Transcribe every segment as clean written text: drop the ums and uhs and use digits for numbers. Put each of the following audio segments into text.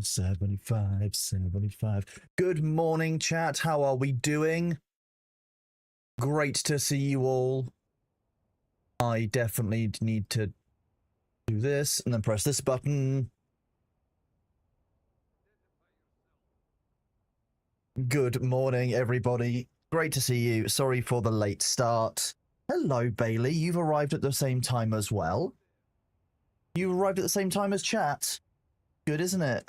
75. Good morning, chat. How are we doing? Great to see you all. I definitely need to do this and then press this button. Good morning, everybody. Great to see you. Sorry for the late start. Hello, Bailey. You've arrived at the same time as well. You arrived at the same time as chat. Good, isn't it?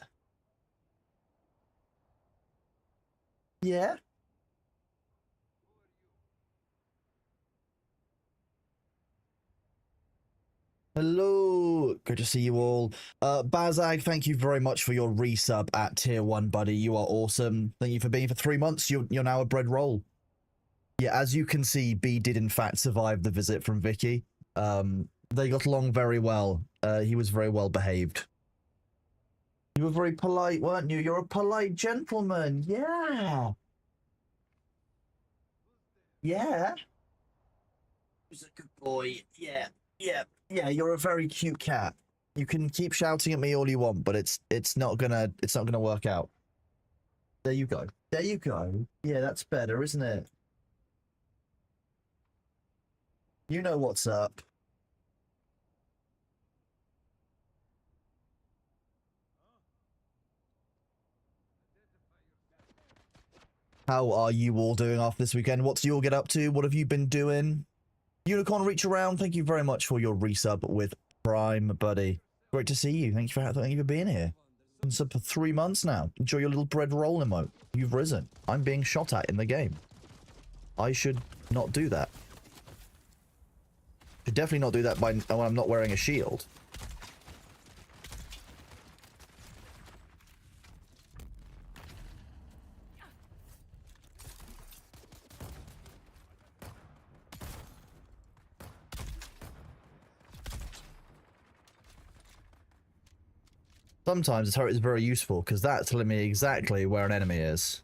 Yeah? Hello, good to see you all. Bazag, thank you very much for your resub at tier 1, buddy. You are awesome. Thank you for being for 3 months. You're now a bread roll. Yeah, as you can see, B did in fact survive the visit from Vicky. They got along very well. He was very well behaved. You were very polite, weren't you? You're a polite gentleman. Yeah. Yeah. He's a good boy. Yeah. Yeah, you're a very cute cat. You can keep shouting at me all you want, but it's not gonna work out. There you go. There you go. Yeah, that's better, isn't it? You know what's up. How are you all doing after this weekend? What's you all get up to? What have you been doing? Unicorn Reach Around, thank you very much for your resub with Prime, buddy. Great to see you. Thank you for being here. Been sub for 3 months now. Enjoy your little bread roll emote. You've risen. I'm being shot at in the game. I should not do that. Should definitely not do that when I'm not wearing a shield. Sometimes a turret is very useful because that's telling me exactly where an enemy is.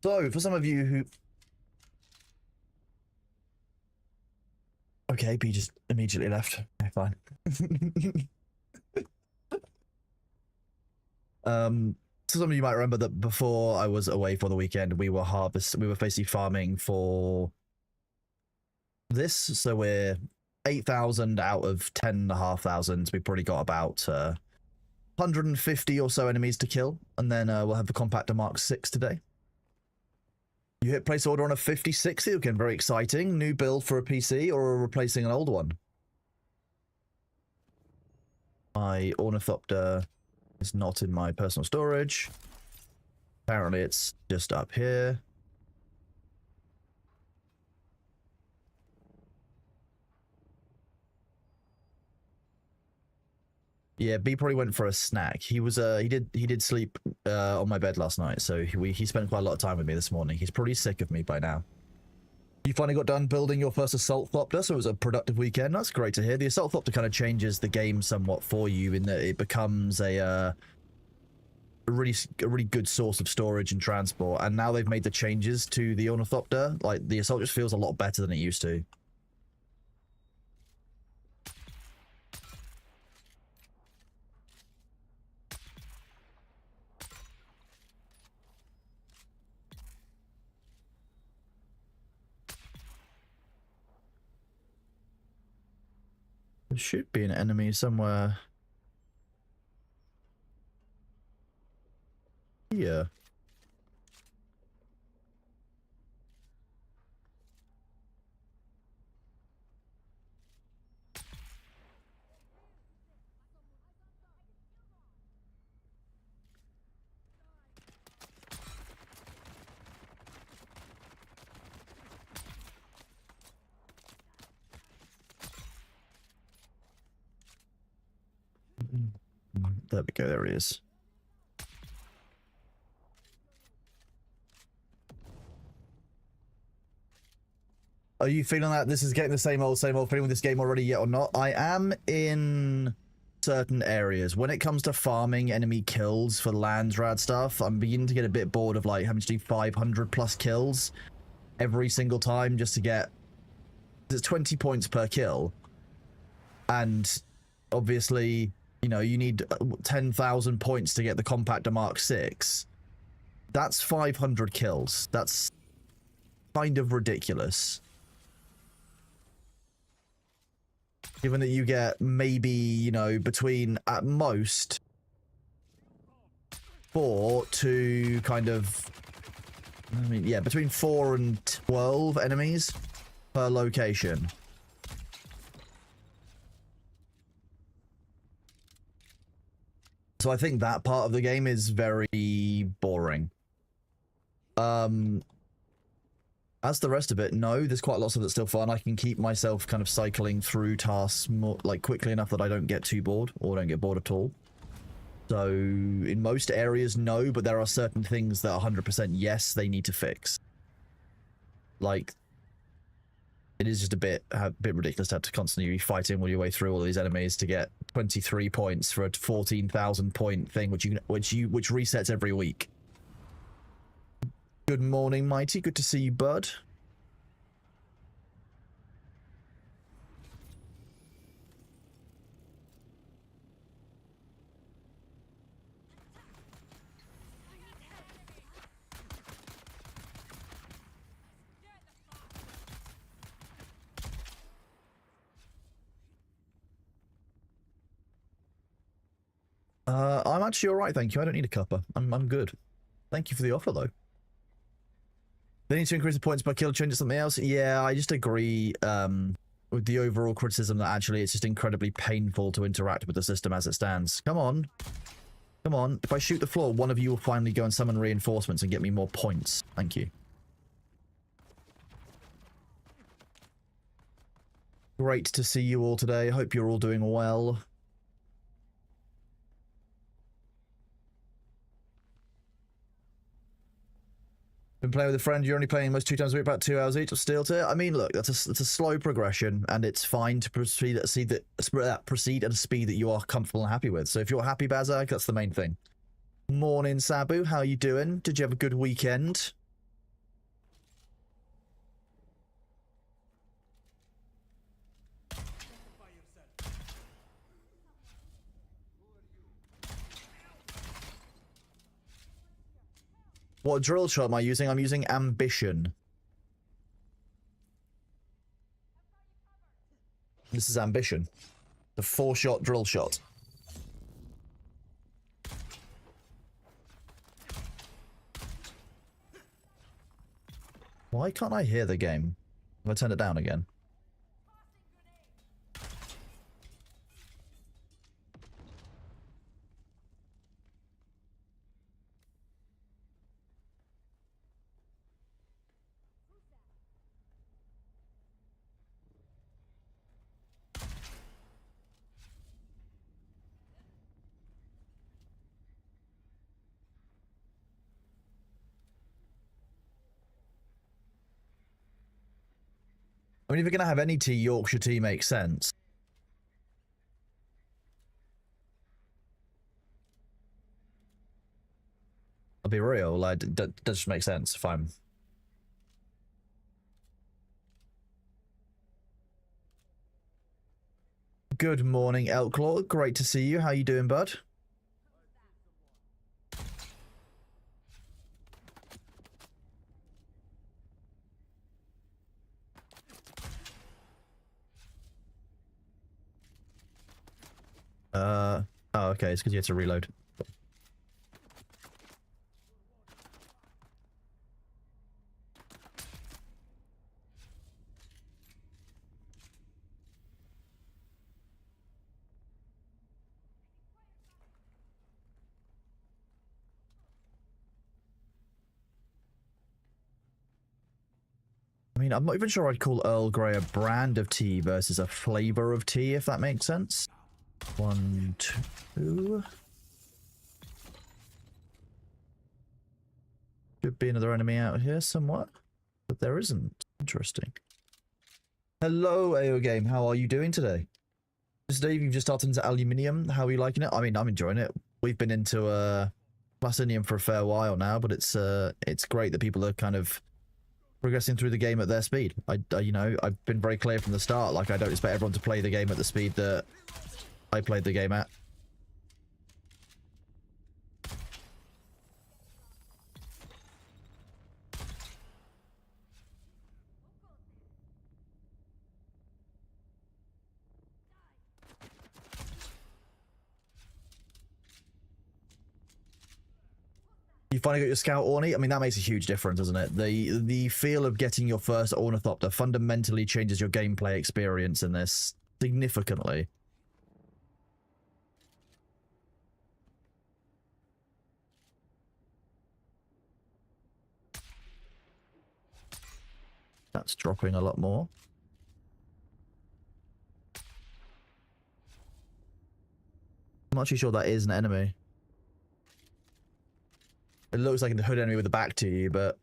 So, for some of you who... Okay, B just immediately left. Okay, fine. So some of you might remember that before I was away for the weekend, we were basically farming for this. So we're 8,000 out of 10,500. We probably got about 150 or so enemies to kill, and then we'll have the compactor Mark 6 today. You hit place order on a 5060 again, very exciting. New build for a PC or replacing an old one? My Ornithopter is not in my personal storage. Apparently it's just up here. Yeah, B probably went for a snack. He was he did sleep on my bed last night, so he spent quite a lot of time with me this morning. He's pretty sick of me by now. You finally got done building your first Assault Thopter, so it was a productive weekend. That's great to hear. The Assault Thopter kind of changes the game somewhat for you in that it becomes a really good source of storage and transport. And now they've made the changes to the Ornithopter. Like, the Assault just feels a lot better than it used to. There should be an enemy somewhere here. There we go, there he is. Are you feeling that this is getting the same old feeling with this game already yet or not? I am in certain areas. When it comes to farming enemy kills for Landsrad stuff, I'm beginning to get a bit bored of like having to do 500 plus kills every single time just to get... It's 20 points per kill. And obviously, you know, you need 10,000 points to get the Compactor Mark 6. That's 500 kills. That's kind of ridiculous. Given that you get maybe, you know, between at most 4 to kind of, I mean, yeah, between 4 and 12 enemies per location. So I think that part of the game is very boring. As the rest of it, no, there's quite lots of it still fun. I can keep myself kind of cycling through tasks more, like quickly enough that I don't get too bored or don't get bored at all. So in most areas, no, but there are certain things that 100% yes, they need to fix. Like, it is just a bit ridiculous to have to constantly be fighting all your way through all these enemies to get 23 points for a 14,000 point thing, which resets every week. Good morning, Mighty. Good to see you, bud. I'm actually alright, thank you. I don't need a cuppa. I'm good. Thank you for the offer, though. They need to increase the points per kill, change to something else. Yeah, I just agree with the overall criticism that actually it's just incredibly painful to interact with the system as it stands. Come on. Come on. If I shoot the floor, one of you will finally go and summon reinforcements and get me more points. Thank you. Great to see you all today. Hope you're all doing well. Been playing with a friend, you're only playing almost 2 times a week, about 2 hours each of Steel Tier. I mean, look, that's a slow progression, and it's fine to proceed at a speed that you are comfortable and happy with. So if you're happy, Bazak, that's the main thing. Morning, Sabu. How you doing? Did you have a good weekend? What drill shot am I using? I'm using Ambition. This is Ambition. The 4-shot drill shot. Why can't I hear the game? Have I turned it down again? I mean, if you're going to have any tea, Yorkshire tea makes sense. I'll be real, like, that just makes sense if I'm... Good morning, Elklaw. Great to see you. How you doing, bud? Oh, okay, it's because you had to reload. I mean, I'm not even sure I'd call Earl Grey a brand of tea versus a flavor of tea, if that makes sense. 1, 2. Could be another enemy out here somewhat, but there isn't. Interesting. Hello, AO Game. How are you doing today? Dave, you've just started into aluminium. How are you liking it? I mean, I'm enjoying it. We've been into Plastinium for a fair while now, but it's great that people are kind of progressing through the game at their speed. You know, I've been very clear from the start. Like, I don't expect everyone to play the game at the speed that I played the game at. You finally got your scout Orny. I mean, that makes a huge difference, doesn't it? The feel of getting your first Ornithopter fundamentally changes your gameplay experience in this significantly. That's dropping a lot more. I'm not too sure that is an enemy. It looks like a hood enemy with the back to you, but...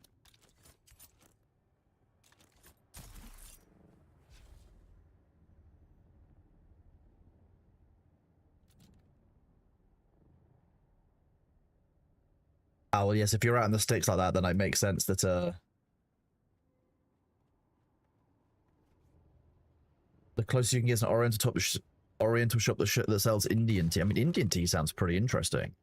Oh, well, yes, if you're out in the sticks like that, then it makes sense that, the closer you can get is an Oriental shop that sells Indian tea. I mean, Indian tea sounds pretty interesting.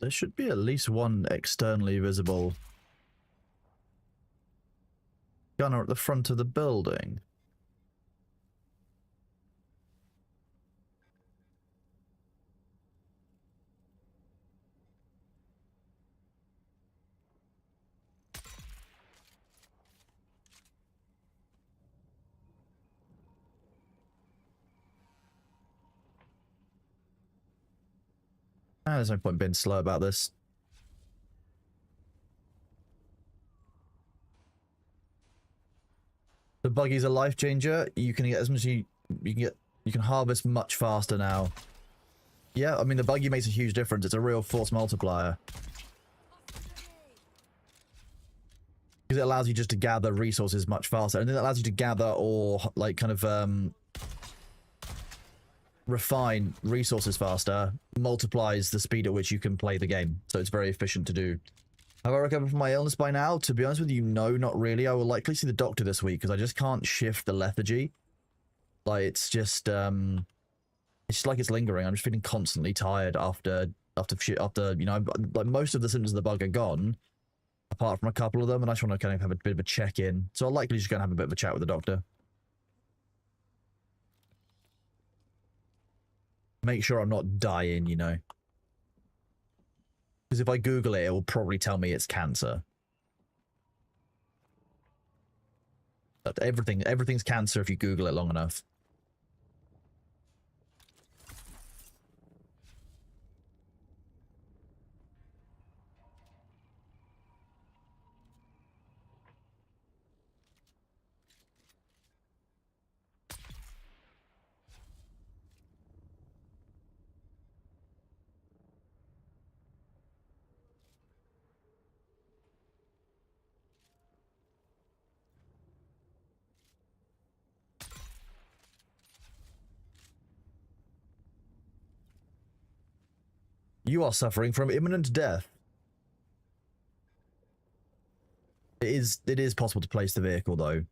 There should be at least one externally visible gunner at the front of the building. There's no point being slow about this. The buggy's a life changer. You can get as much as you can harvest much faster now. Yeah, I mean the buggy makes a huge difference. It's a real force multiplier. Because it allows you just to gather resources much faster. And then it allows you to gather or like kind of refine resources faster, multiplies the speed at which you can play the game. So it's very efficient to do. Have I recovered from my illness by now? To be honest with you, no, not really. I will likely see the doctor this week because I just can't shift the lethargy. Like, it's just like it's lingering. I'm just feeling constantly tired after you know, like most of the symptoms of the bug are gone, apart from a couple of them, and I just want to kind of have a bit of a check-in. So I'll likely just go and have a bit of a chat with the doctor. Make sure I'm not dying, you know. Because if I Google it, it will probably tell me it's cancer. But everything's cancer if you Google it long enough. You are suffering from imminent death. It is possible to place the vehicle though.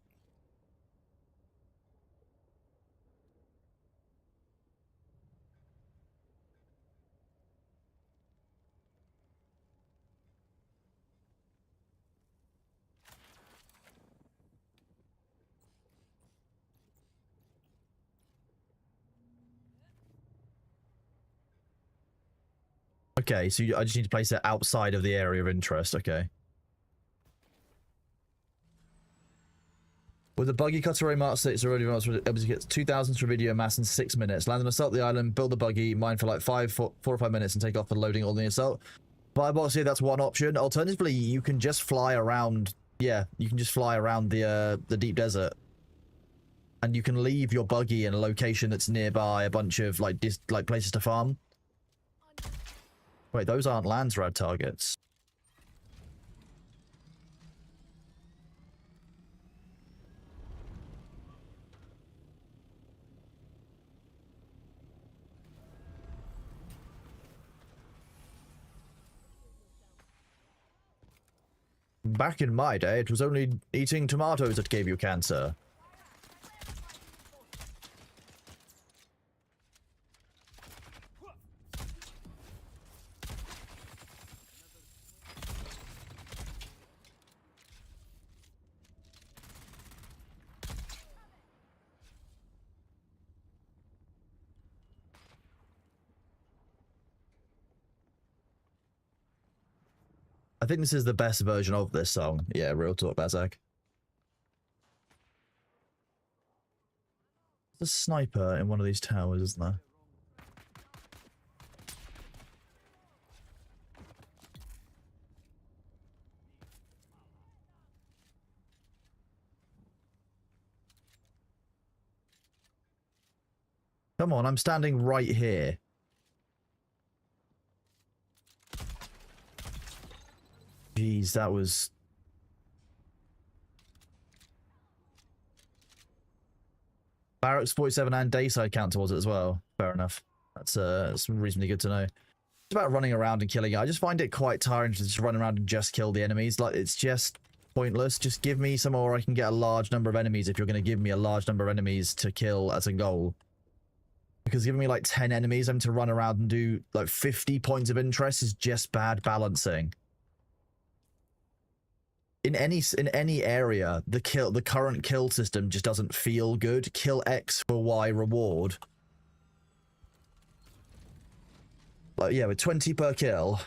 Okay, so I just need to place it outside of the area of interest. Okay. With a buggy cutter Mark 6 already able to get 2,000 Travidio mass in 6 minutes. Land and assault the island, build the buggy, mine for like 4 or 5 minutes and take off for loading all the assault. Firebox here, that's one option. Alternatively, you can just fly around. Yeah, you can just fly around the deep desert. And you can leave your buggy in a location that's nearby a bunch of like places to farm. Wait, those aren't Landsrad targets. Back in my day, it was only eating tomatoes that gave you cancer. I think this is the best version of this song. Yeah, real talk, Bazak. There's a sniper in one of these towers, isn't there? Come on, I'm standing right here. Jeez, that was... Barracks 47 and Dayside count towards it as well. Fair enough. That's reasonably good to know. It's about running around and killing it. I just find it quite tiring to just run around and just kill the enemies. Like, it's just pointless. Just give me somewhere where I can get a large number of enemies if you're going to give me a large number of enemies to kill as a goal. Because giving me like 10 enemies, I'm to run around and do like 50 points of interest is just bad balancing. In any area, the current kill system just doesn't feel good. Kill X for Y reward. Like, yeah, with 20 per kill,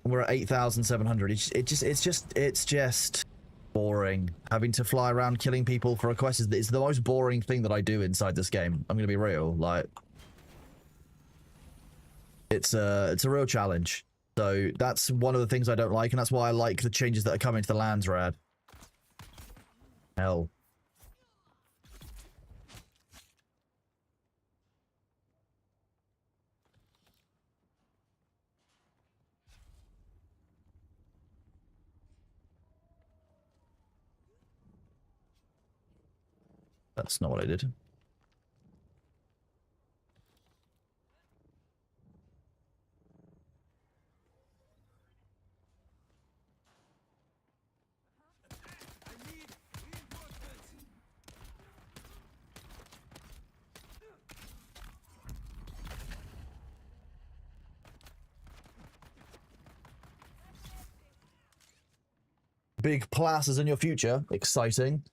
and we're at 8,700. It's just boring. Having to fly around killing people for a quest is the most boring thing that I do inside this game. I'm gonna be real. Like, it's a real challenge. So that's one of the things I don't like, and that's why I like the changes that are coming to the Landsrad. Hell. That's not what I did. Big plasses in your future. Exciting.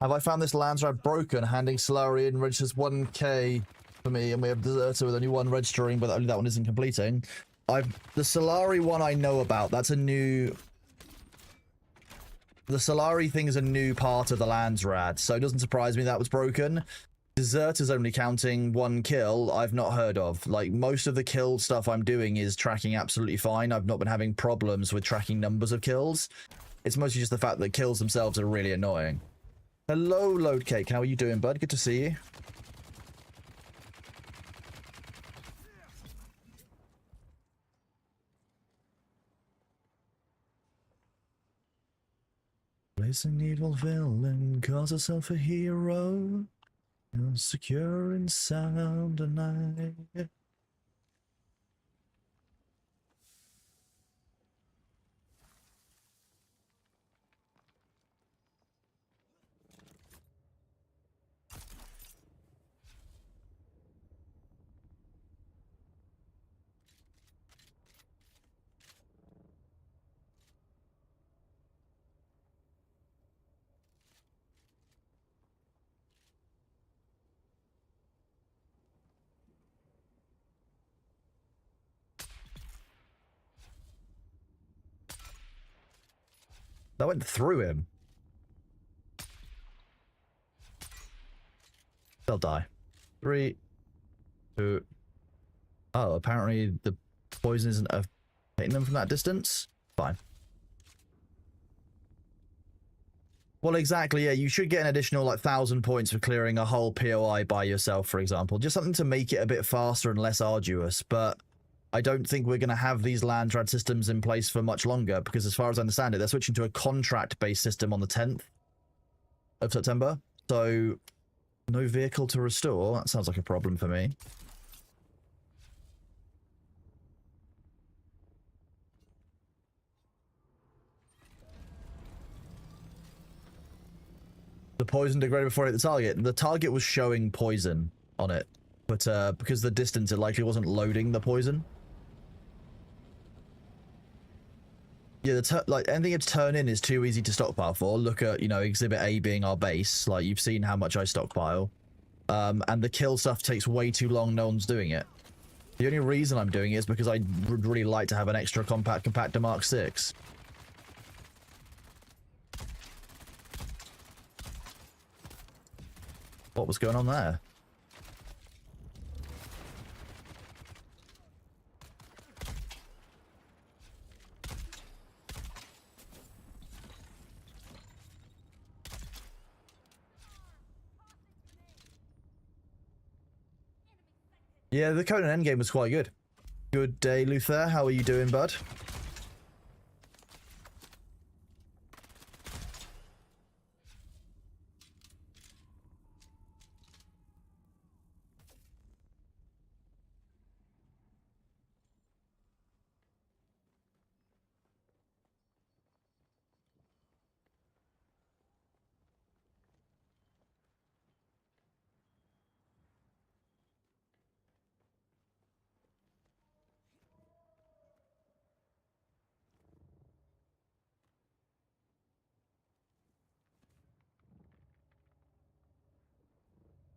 Have I found this Landsrad broken? Handing Solarian registers 1k for me, and we have Deserter with only one registering, but only that one isn't completing. The Solari one I know about. That's a new... The Solari thing is a new part of the Landsrad, so it doesn't surprise me that was broken. Deserter's only counting 1 kill I've not heard of. Like, most of the kill stuff I'm doing is tracking absolutely fine. I've not been having problems with tracking numbers of kills. It's mostly just the fact that kills themselves are really annoying. Hello, Load Cake. How are you doing, bud? Good to see you. Placing evil villain, cause herself a hero. You're secure in sound and night. That went through him. They'll die. 3, 2. Oh, apparently the poison isn't hitting them from that distance. Fine. Well, exactly, yeah. You should get an additional, like, 1,000 points for clearing a whole POI by yourself, for example. Just something to make it a bit faster and less arduous, but I don't think we're going to have these land trad systems in place for much longer, because as far as I understand it, they're switching to a contract-based system on the 10th of September. So, no vehicle to restore. That sounds like a problem for me. The poison degraded before it hit the target. The target was showing poison on it, but because the distance, it likely wasn't loading the poison. Yeah, like anything it's turn in is too easy to stockpile for. Look at, you know, Exhibit A being our base. Like, you've seen how much I stockpile. And the kill stuff takes way too long. No one's doing it. The only reason I'm doing it is because I would really like to have an extra compact compactor Mark 6. What was going on there? Yeah, the Conan endgame was quite good. Good day, Luther. How are you doing, bud?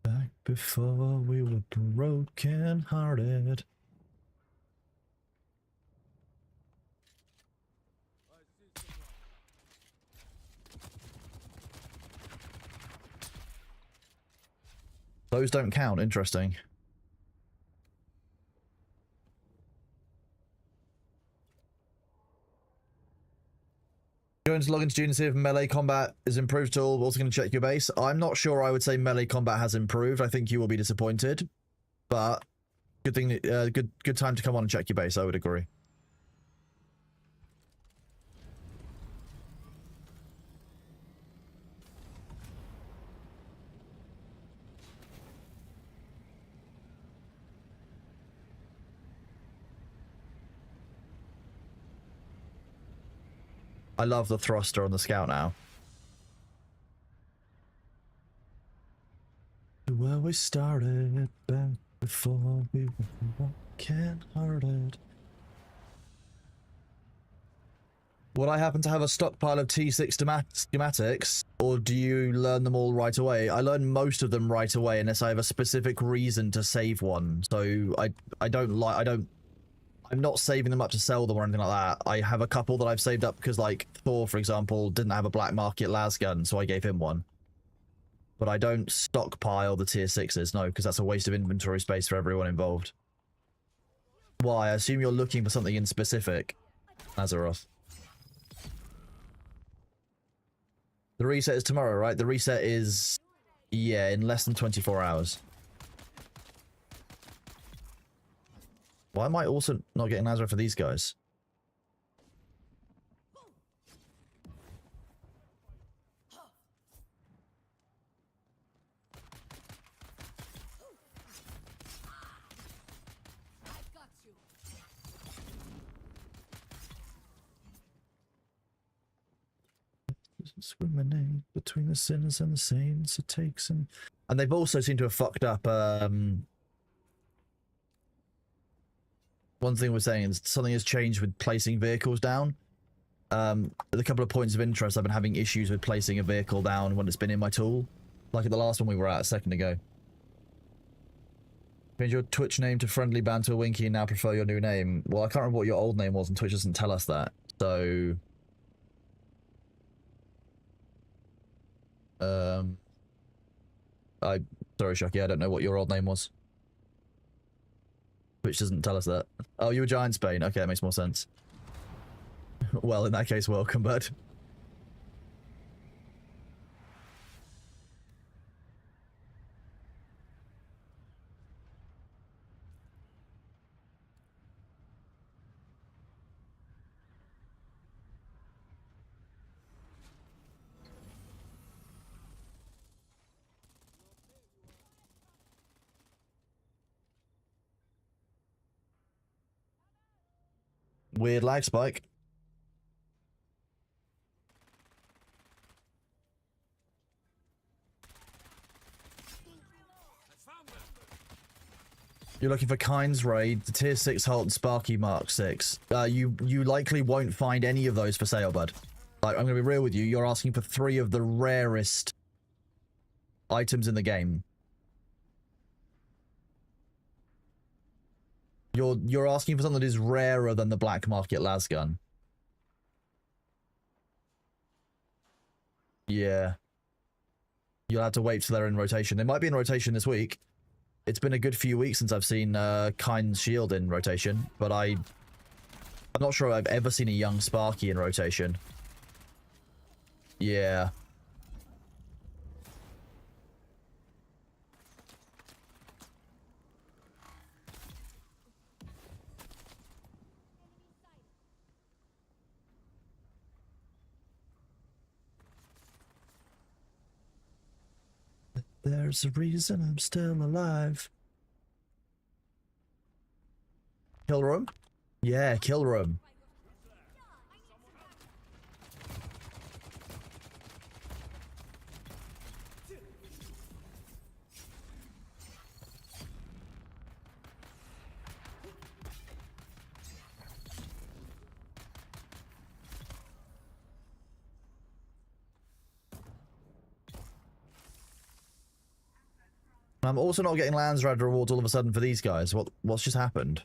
Back before we were broken hearted. Those don't count. Interesting. Going to log into Dune and see if melee combat is improved at all. Also going to check your base. I'm not sure I would say melee combat has improved. I think you will be disappointed. But good thing, good time to come on and check your base, I would agree. I love the thruster on the scout now. Where we started back before we were broken hearted. Would I happen to have a stockpile of T6 schematics, or do you learn them all right away? I learn most of them right away unless I have a specific reason to save one. So I'm not saving them up to sell them or anything like that. I have a couple that I've saved up because, like, Thor, for example, didn't have a black market las gun, so I gave him one. But I don't stockpile the tier 6s, no, because that's a waste of inventory space for everyone involved. Why? I assume you're looking for something in specific, Azeroth. The reset is tomorrow, right? The reset is, yeah, in less than 24 hours. Why am I also not getting Azeroth for these guys? Discriminate between the sinners and the saints. It takes them. And they've also seemed to have fucked up. One thing we're saying is something has changed with placing vehicles down. A couple of points of interest, I've been having issues with placing a vehicle down when it's been in my tool. Like at the last one we were at a second ago. Change your Twitch name to Friendly Banter Winky and now prefer your new name. Well, I can't remember what your old name was and Twitch doesn't tell us that. So Sorry, Shocky, I don't know what your old name was. Which doesn't tell us that. Oh, you were Giant Spain. Okay, that makes more sense. Well, in that case, welcome, bud. Weird lag spike. You're looking for Kind's Raid, the Tier 6 Halt, and Sparky Mark 6. You likely won't find any of those for sale, bud. Like, I'm gonna be real with you, you're asking for 3 of the rarest items in the game. You're asking for something that is rarer than the black market las gun. Yeah. You'll have to wait till they're in rotation. They might be in rotation this week. It's been a good few weeks since I've seen Kind's Shield in rotation, but I'm not sure I've ever seen a young Sparky in rotation. Yeah. There's a reason I'm still alive. Kill room? Yeah, kill room. I'm also not getting Landsrad rewards all of a sudden for these guys. What's just happened?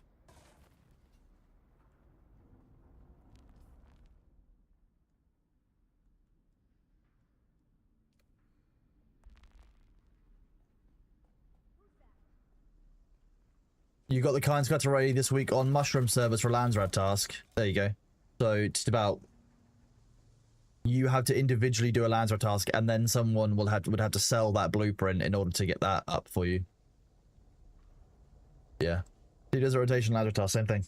You got the Kind's Cutter ready this week on Mushroom servers for Landsrad task. There you go. So just about you have to individually do a Landsrad task, and then someone would have to sell that blueprint in order to get that up for you. Yeah. He does a rotation Landsrad task, same thing.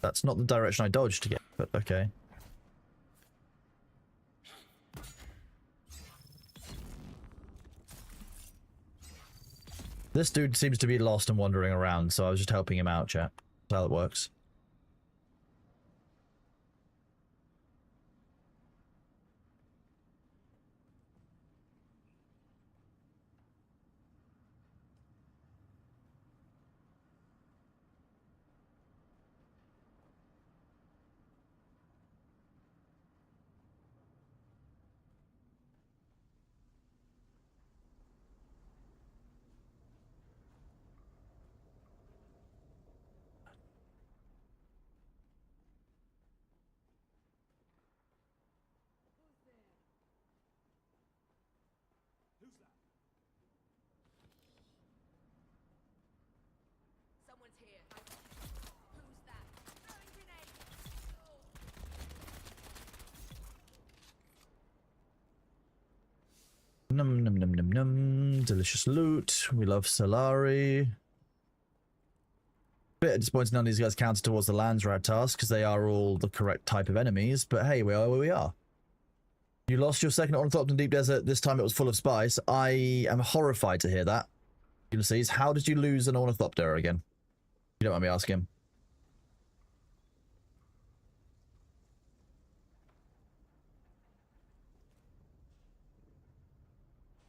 That's not the direction I dodged to get, but okay. This dude seems to be lost and wandering around, so I was just helping him out, chat. That's how it works. Num num num num num. Delicious loot. We love Solari. Bit disappointed none of these guys counted towards the Landsrad task because they are all the correct type of enemies, but hey, we are where we are. You lost your second Ornithopter in Deep Desert. This time it was full of spice. I am horrified to hear that. Ulysses, how did you lose an Ornithopter again? You don't mind me asking.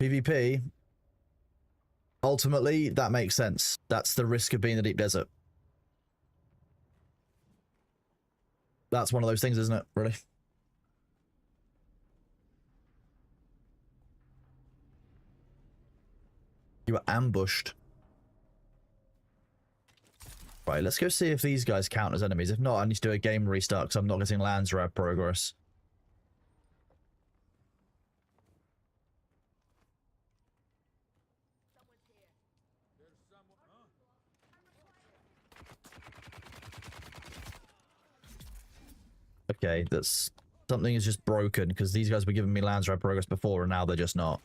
PvP, ultimately, that makes sense. That's the risk of being in the Deep Desert. That's one of those things, isn't it? Really? You were ambushed. Right, let's go see if these guys count as enemies. If not, I need to do a game restart because I'm not getting lands rev progress. Okay, that's... Something is just broken because these guys were giving me lands rev progress before and now they're just not.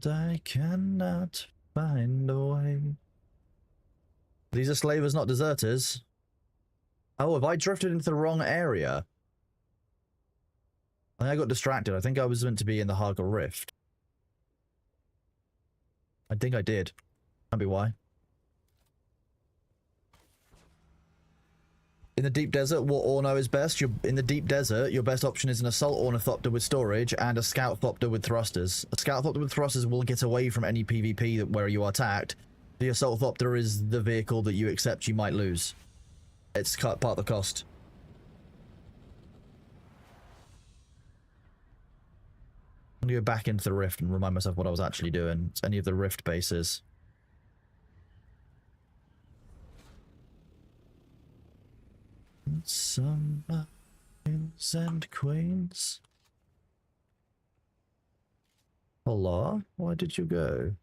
And I cannot find a way. These are slavers, not deserters. Oh, have I drifted into the wrong area? I think I got distracted. I think I was meant to be in the Haga Rift. I think I did. Might be why. In the deep desert, what Orno is best? In the deep desert, your best option is an assault ornithopter with storage and a scout thopter with thrusters. A scout thopter with thrusters will get away from any PvP where you are attacked. The assault thopter is the vehicle that you accept you might lose. It's part of the cost. I'm gonna go back into the rift and remind myself what I was actually doing. It's any of the rift bases. Some kings and queens. Hola, why did you go?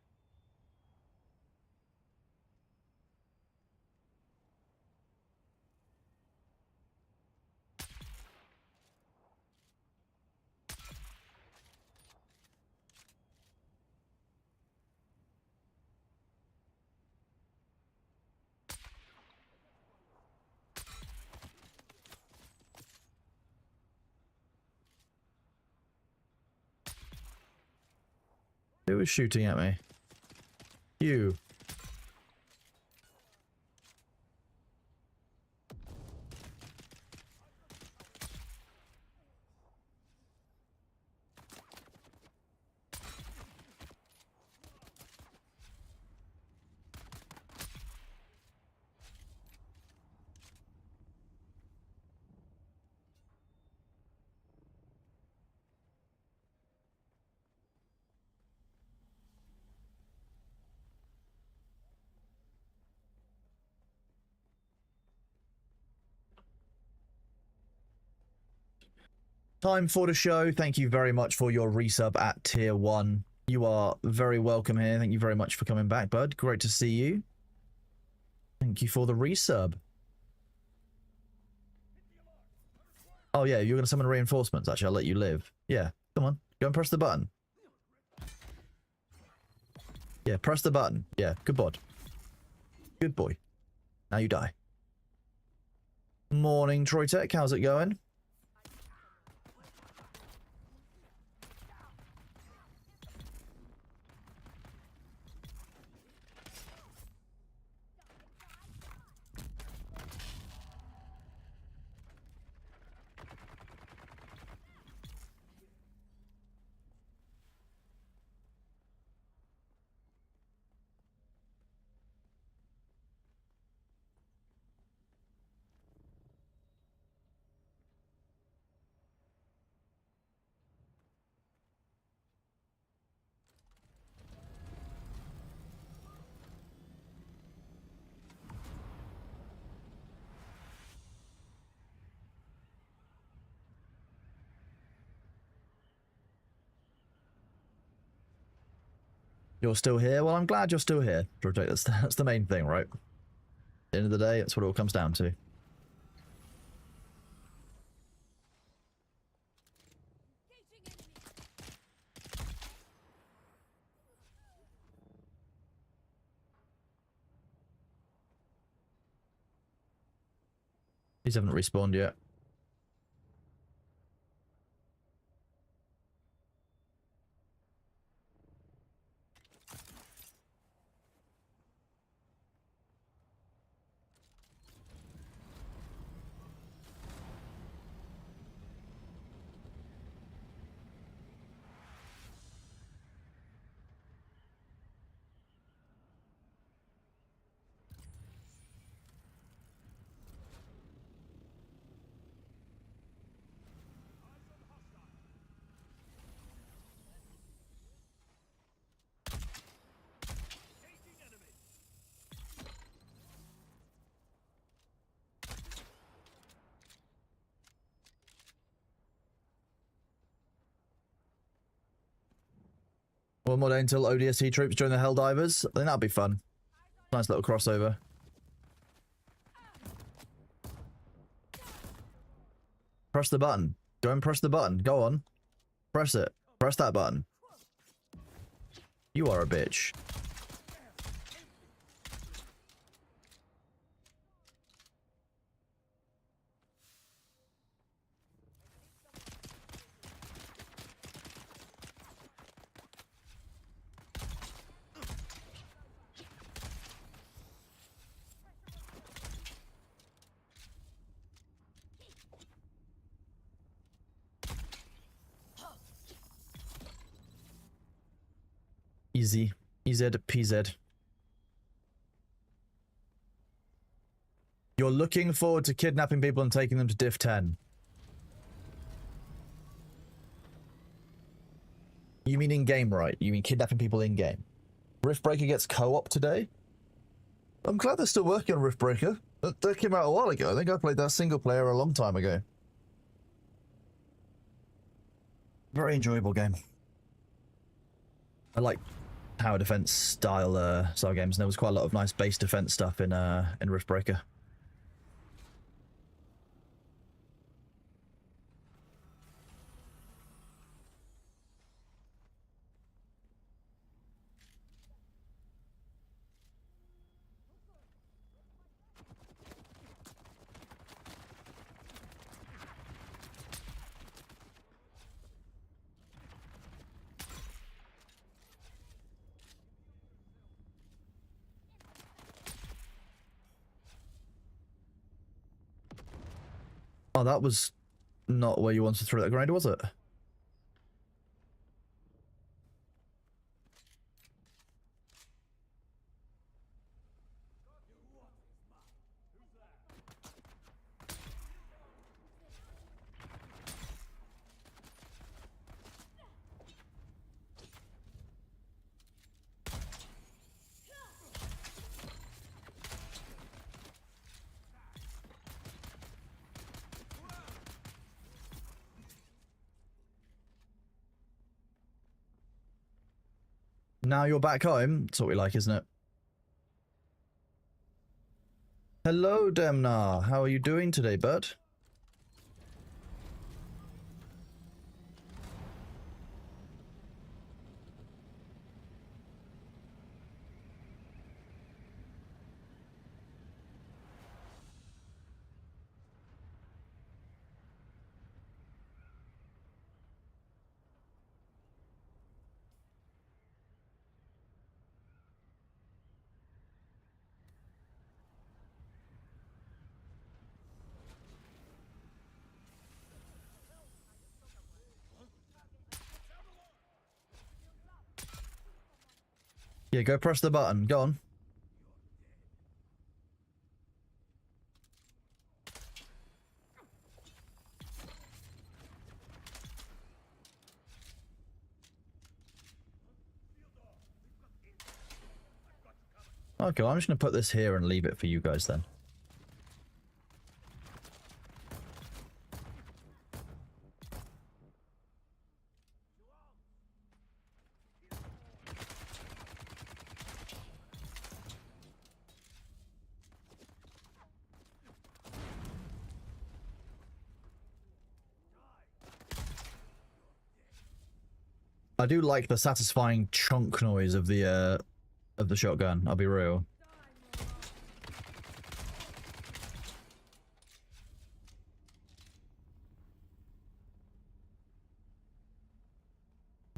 Who was shooting at me? You. Time for the show. Thank you very much for your resub at tier 1. You are very welcome here. Thank you very much for coming back, bud. Great to see you. Thank you for the resub. Oh yeah, you're going to summon reinforcements. Actually, I'll let you live. Yeah, come on. Go and press the button. Yeah, press the button. Yeah, good bod. Good boy. Now you die. Morning, Troy Tech. How's it going? You're still here? Well, I'm glad you're still here, Project. That's the main thing, right? At the end of the day, that's what it all comes down to. These haven't respawned yet. One more day until ODST troops join the Helldivers. I think that'd be fun. Nice little crossover. Press the button. Go and press the button. Go on. Press it. Press that button. You are a bitch. Easy. EZ PZ. You're looking forward to kidnapping people and taking them to Div 10. You mean in-game, right? You mean kidnapping people in-game. Riftbreaker gets co-op today? I'm glad they're still working on Riftbreaker. That came out a while ago. I think I played that single player a long time ago. Very enjoyable game. I like tower defense style games, and there was quite a lot of nice base defense stuff in Riftbreaker. Oh, that was not where you wanted to throw that grenade, was it? Now you're back home. That's what we like, isn't it? Hello, Demnar. How are you doing today, bud? Yeah, go press the button. Go on. Okay, well, I'm just going to put this here and leave it for you guys then. I do like the satisfying chunk noise of the shotgun, I'll be real.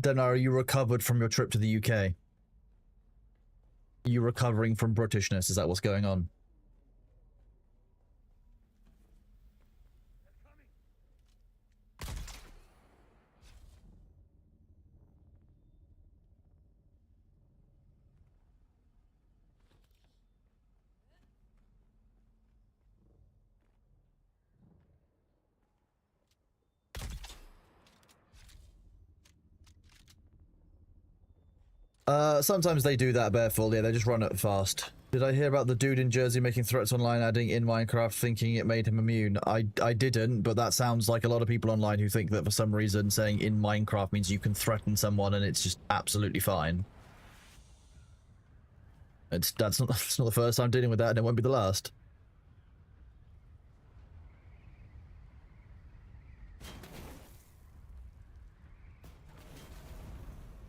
Then are you recovered from your trip to the UK? You recovering from Britishness, is that what's going on? Sometimes they do that, Bearful. Yeah, they just run it fast. Did I hear about the dude in Jersey making threats online, adding in Minecraft, thinking it made him immune? I didn't, but that sounds like a lot of people online who think that for some reason saying in Minecraft means you can threaten someone and it's just absolutely fine. That's not the first time dealing with that, and it won't be the last.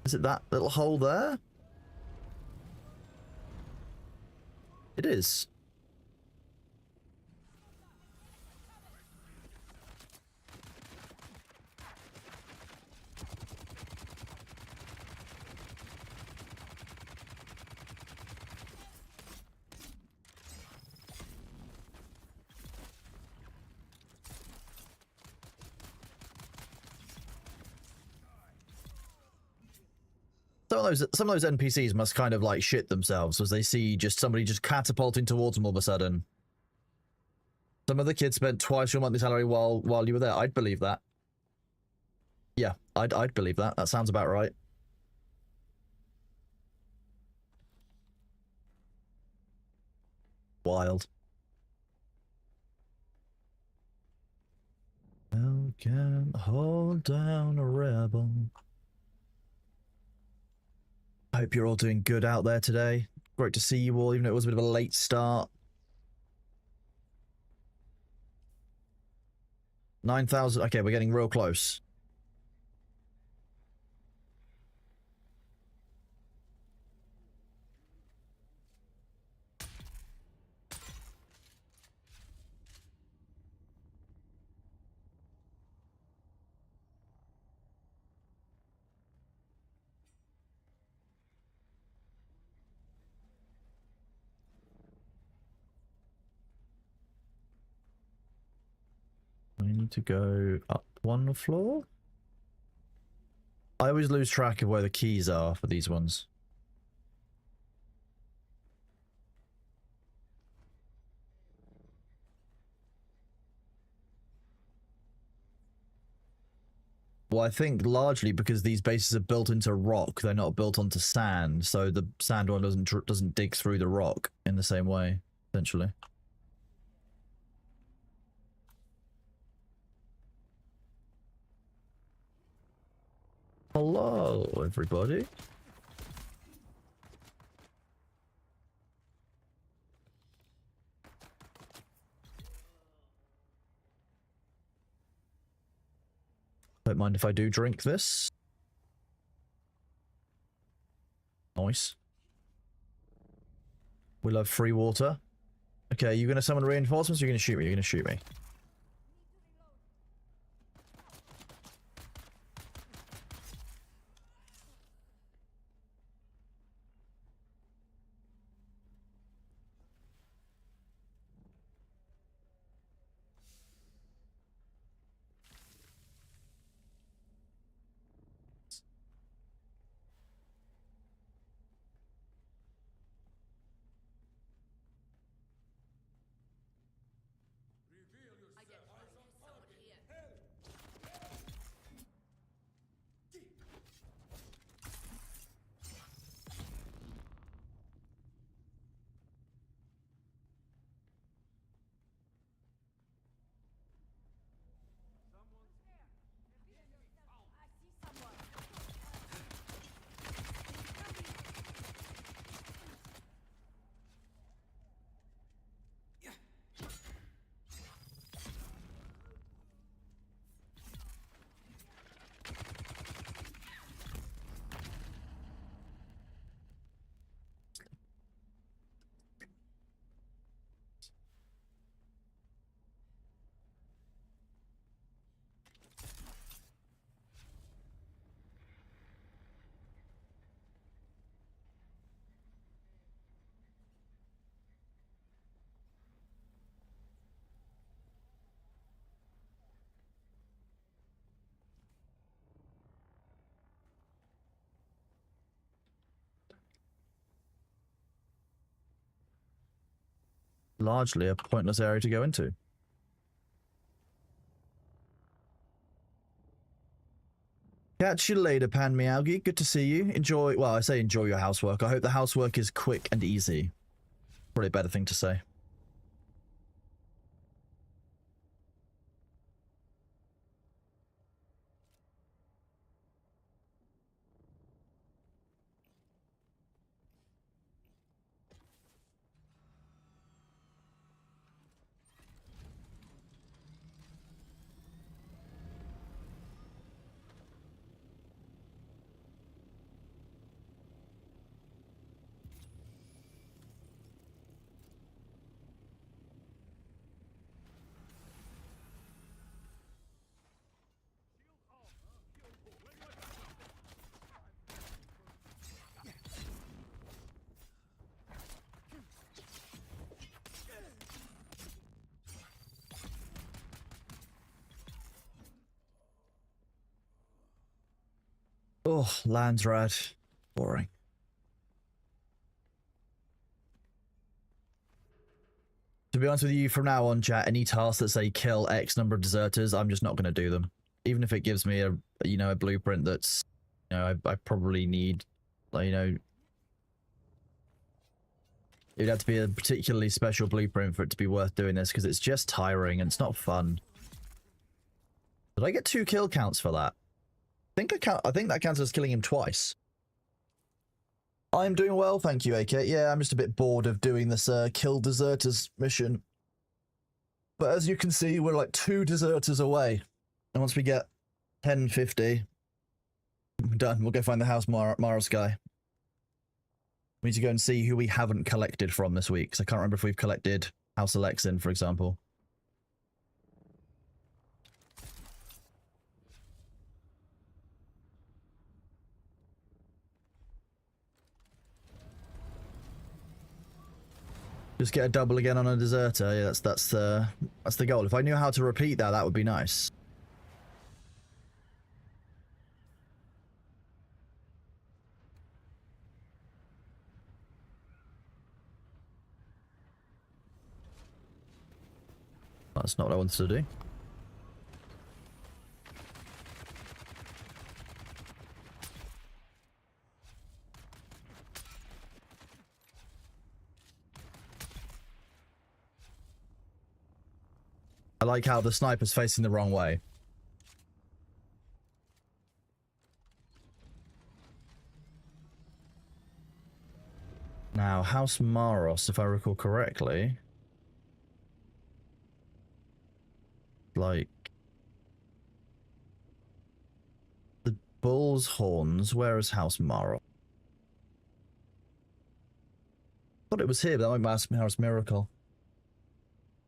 Is it that little hole there? It is. Some of those NPCs must kind of like shit themselves as they see just somebody just catapulting towards them all of a sudden. Some of the kids spent twice your monthly salary while you were there. I'd believe that. Yeah, I'd believe that. That sounds about right. Wild. Hell can hold down a rebel. I hope you're all doing good out there today. Great to see you all, even though it was a bit of a late start. 9,000. Okay, we're getting real close. We need to go up one floor. I always lose track of where the keys are for these ones. Well, I think largely because these bases are built into rock, they're not built onto sand, so the sand one doesn't dig through the rock in the same way, essentially. Hello, everybody. Don't mind if I do drink this. Nice. We love free water. Okay, you gonna summon reinforcements or you're gonna shoot me? You're gonna shoot me. Largely a pointless area to go into. Catch you later, Pan Meowgi. Good to see you. Enjoy, well, I say enjoy your housework. I hope the housework is quick and easy. Probably a better thing to say. Oh, land's rad. Boring. To be honest with you, from now on, chat, any tasks that say kill X number of deserters, I'm just not going to do them. Even if it gives me a, you know, a blueprint that's, you know, I probably need, like, you know, it'd have to be a particularly special blueprint for it to be worth doing this, because it's just tiring and it's not fun. Did I get 2 kill counts for that? I think that counts as killing him twice. I'm doing well, thank you, AK. Yeah, I'm just a bit bored of doing this kill deserters mission. But as you can see, we're like 2 deserters away. And once we get 1050, we're done. We'll go find the House Maros guy. We need to go and see who we haven't collected from this week, because I can't remember if we've collected House Alexin, for example. Just get a double again on a deserter. Yeah, that's the goal. If I knew how to repeat that, that would be nice. That's not what I wanted to do. I like how the sniper's facing the wrong way. Now, House Maros, if I recall correctly, like the bull's horns. Where is House Maros? Thought it was here, but that might be House Miracle.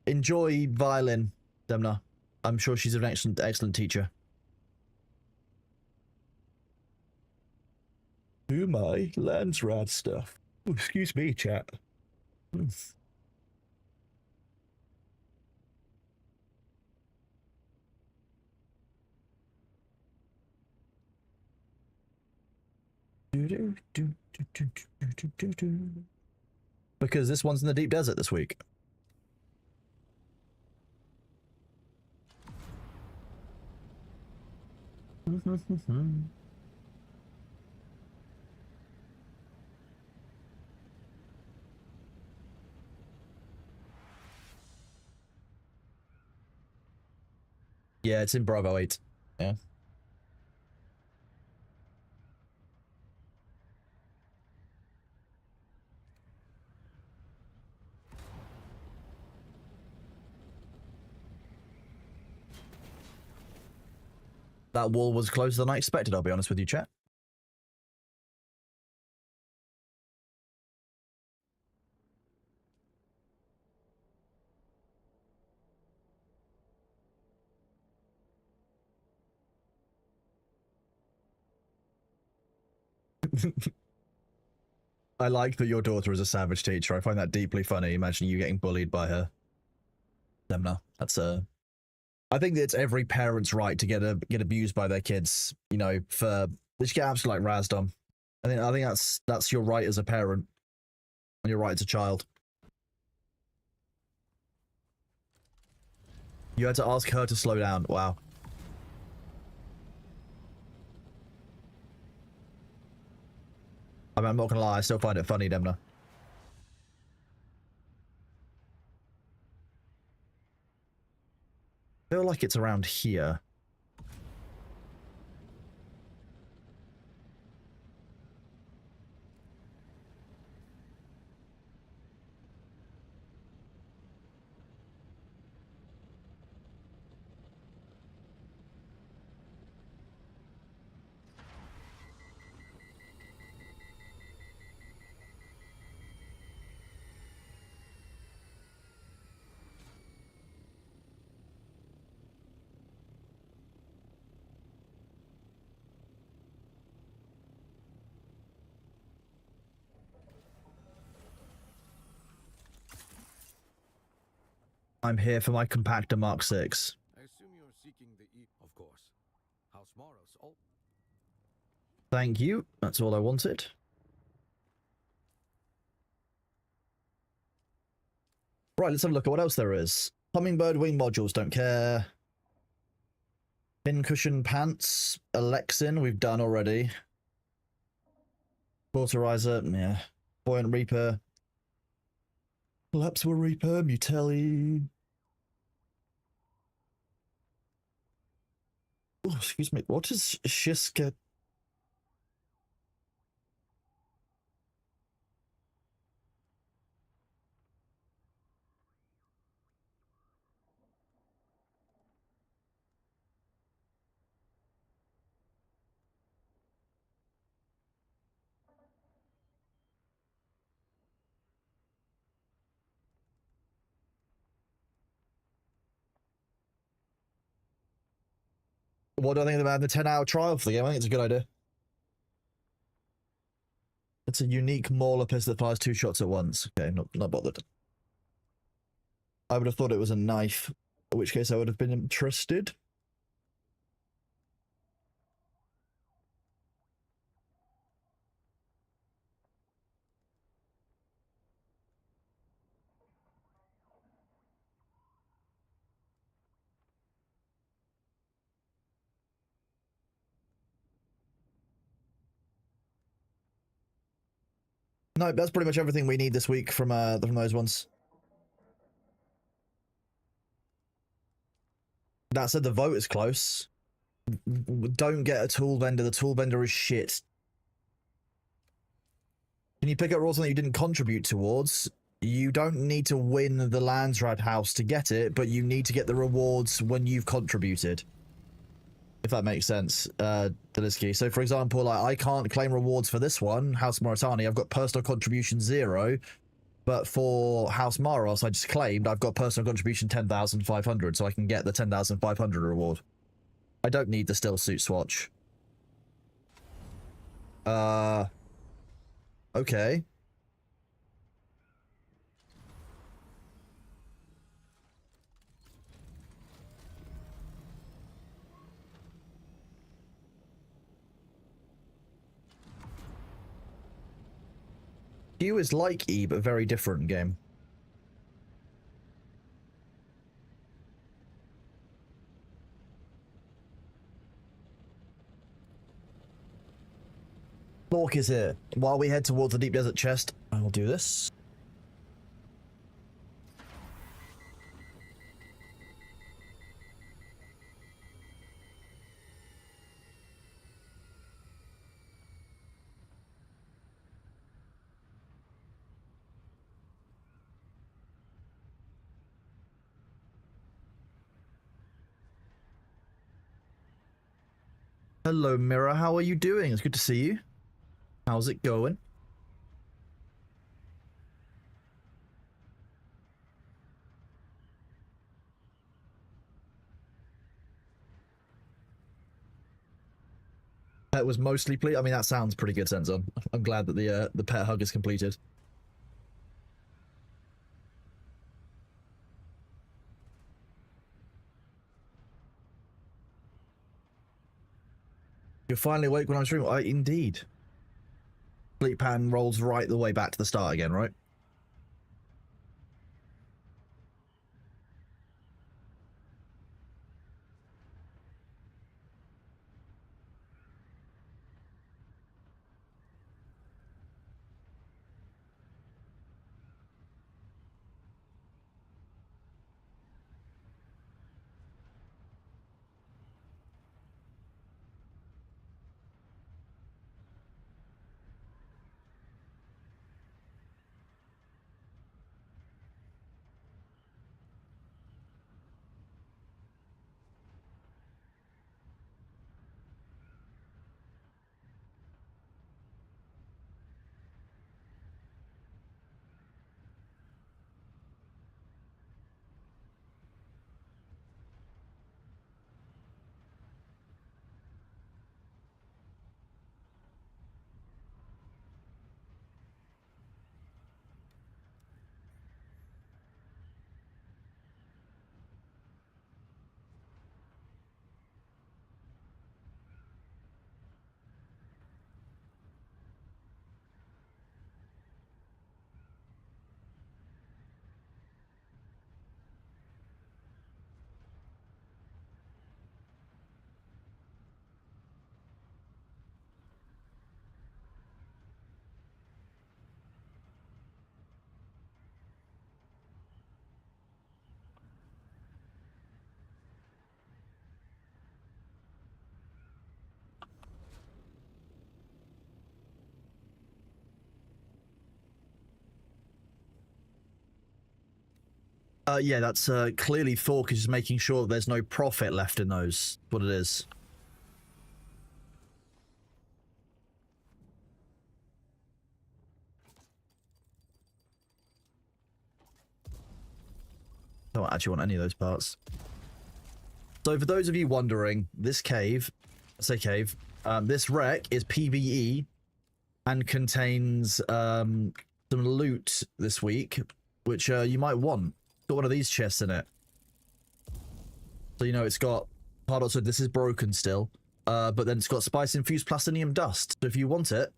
Enjoy violin, Demna. I'm sure she's an excellent teacher. Oh my, land's rad stuff. Oh, excuse me, chat. Because this one's in the deep desert this week. Yeah, it's in Bravo 8. Yeah. That wall was closer than I expected, I'll be honest with you, chat. I like that your daughter is a savage teacher. I find that deeply funny. Imagine you getting bullied by her. Demna. That's I think that it's every parent's right to get abused by their kids. You know, for they should get absolutely like razzed on. I think that's your right as a parent, and your right as a child. You had to ask her to slow down. Wow. I mean, I'm not gonna lie, I still find it funny, Demna. like it's around here. I'm here for my compactor Mark 6. I assume you're seeking the of course. House Maros. Oh. Thank you. That's all I wanted. Right, let's have a look at what else there is. Hummingbird wing modules, don't care. Pincushion pants, Alexin, we've done already. Cauterizer, yeah. Buoyant Reaper. Lapswell Reaper, Mutelli. Oh, excuse me, what is Shiska? What do I think about the 10-hour trial for the game? I think it's a good idea. It's a unique Mauler pistol that fires 2 shots at once. Okay, not bothered. I would have thought it was a knife, in which case I would have been interested. No, that's pretty much everything we need this week from those ones. That said, the vote is close. Don't get a tool vendor. The tool vendor is shit. Can you pick up rules that you didn't contribute towards? You don't need to win the Landsrad house to get it, but you need to get the rewards when you've contributed. If that makes sense, Delisky. So, for example, I can't claim rewards for this one, House Moritani. I've got personal contribution 0, but for House Maros, I just claimed I've got personal contribution 10,500, so I can get the 10,500 reward. I don't need the still suit swatch. Okay. Q is like E, but very different game. Lork is here. While we head towards the deep desert chest, I will do this. Hello, Mirror. How are you doing? It's good to see you. How's it going? Pet was mostly I mean, that sounds pretty good, Senzon. I'm glad that the pet hug is completed. You're finally awake when I'm streaming. Indeed. Sleep pattern rolls right the way back to the start again, right? Yeah, that's clearly Thork is just making sure that there's no profit left in those. What it is. Don't actually want any of those parts. So for those of you wondering, this cave, this wreck is PvE and contains some loot this week, which you might want. Got one of these chests in it. So, you know, it's got, pardon, so this is broken still, but then it's got spice-infused plastinium dust. So if you want it,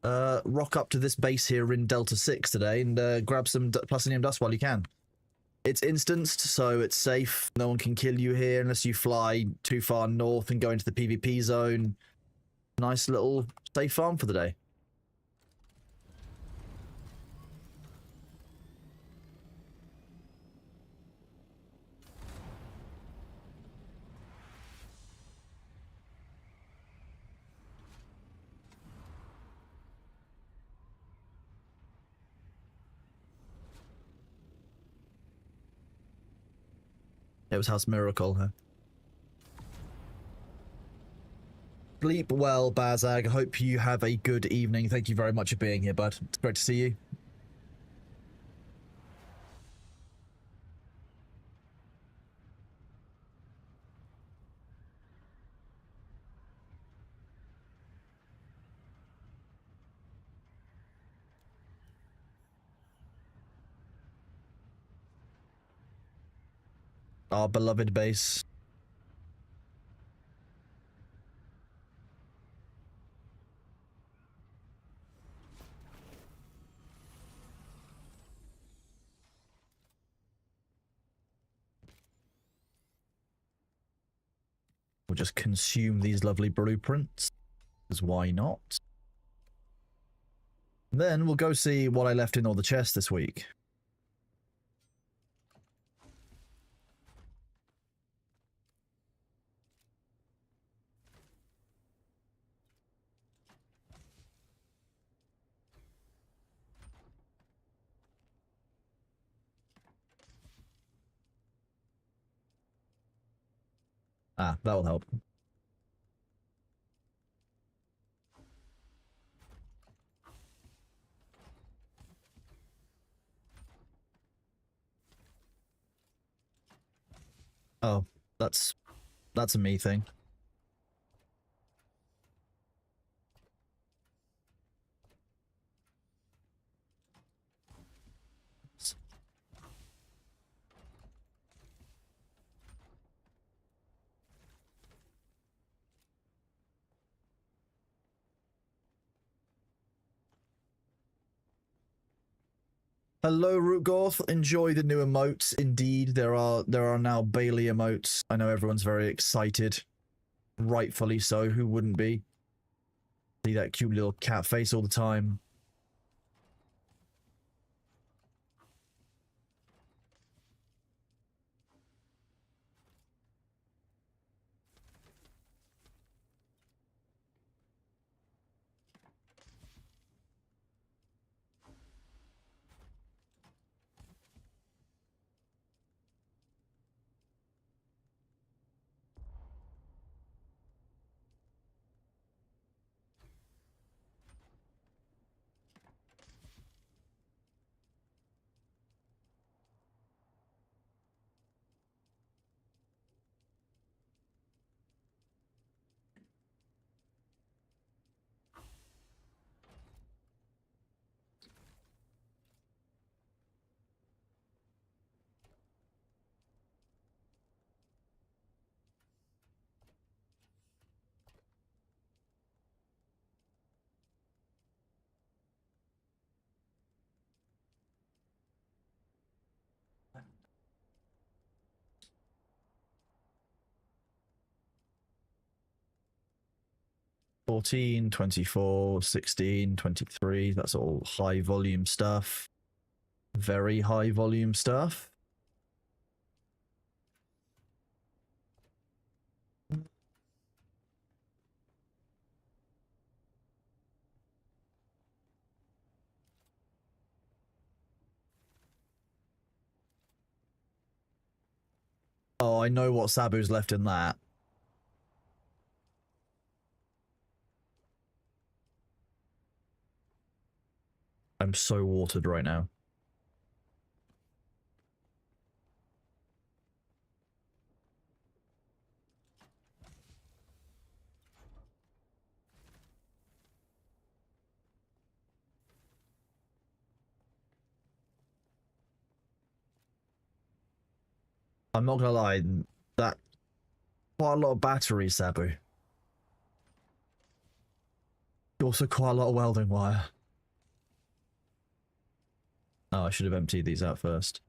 rock up to this base here in Delta 6 today and grab some plastinium dust while you can. It's instanced, so it's safe. No one can kill you here unless you fly too far north and go into the PvP zone. Nice little safe farm for the day. It was House Miracle, huh? Sleep well, Bazag. I hope you have a good evening. Thank you very much for being here, bud. It's great to see you. Our beloved base. We'll just consume these lovely blueprints, because why not? Then we'll go see what I left in all the chests this week. Ah, that'll help. Oh, that's a me thing. Hello, Rootgorth. Enjoy the new emotes. Indeed, there are now Bailey emotes. I know everyone's very excited. Rightfully so. Who wouldn't be? See that cute little cat face all the time. $14, $24, $16, $23. That's all high volume stuff. Very high volume stuff. Oh, I know what Sabu's left in that. I'm so watered right now. I'm not gonna lie, that quite a lot of battery, Sabu. Also quite a lot of welding wire. Oh, I should have emptied these out first.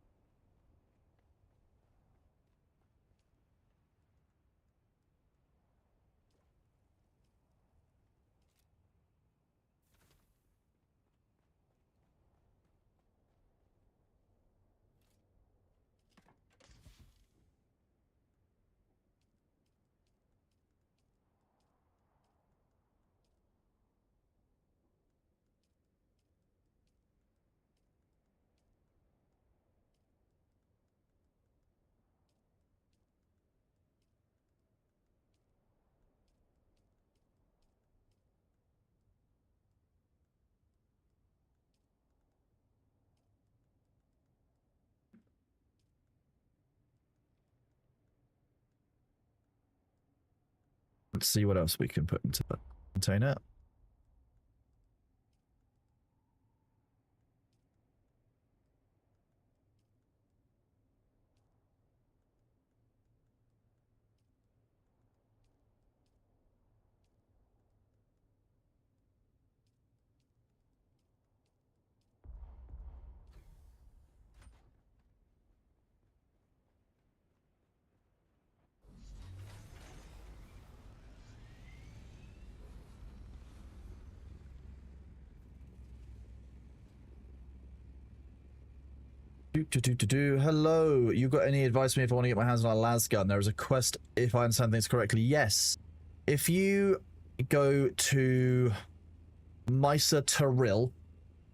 Let's see what else we can put into the container. Hello, you got any advice for me if I want to get my hands on a las gun? There is a quest, if I understand things correctly. Yes. If you go to Mysa Taril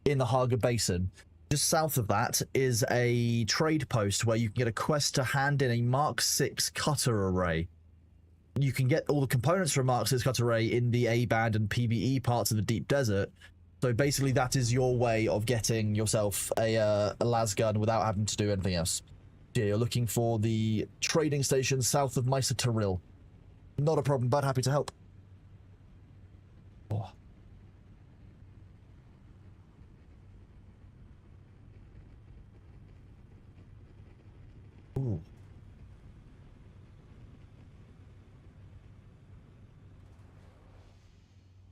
in the Haga Basin, just south of that is a trade post where you can get a quest to hand in a Mark 6 cutter array. You can get all the components for a Mark 6 cutter array in the A-band and PvE parts of the deep desert. So basically that is your way of getting yourself a las gun without having to do anything else. Yeah, you're looking for the trading station south of Mysa Taril. Not a problem, but happy to help. Oh. Ooh.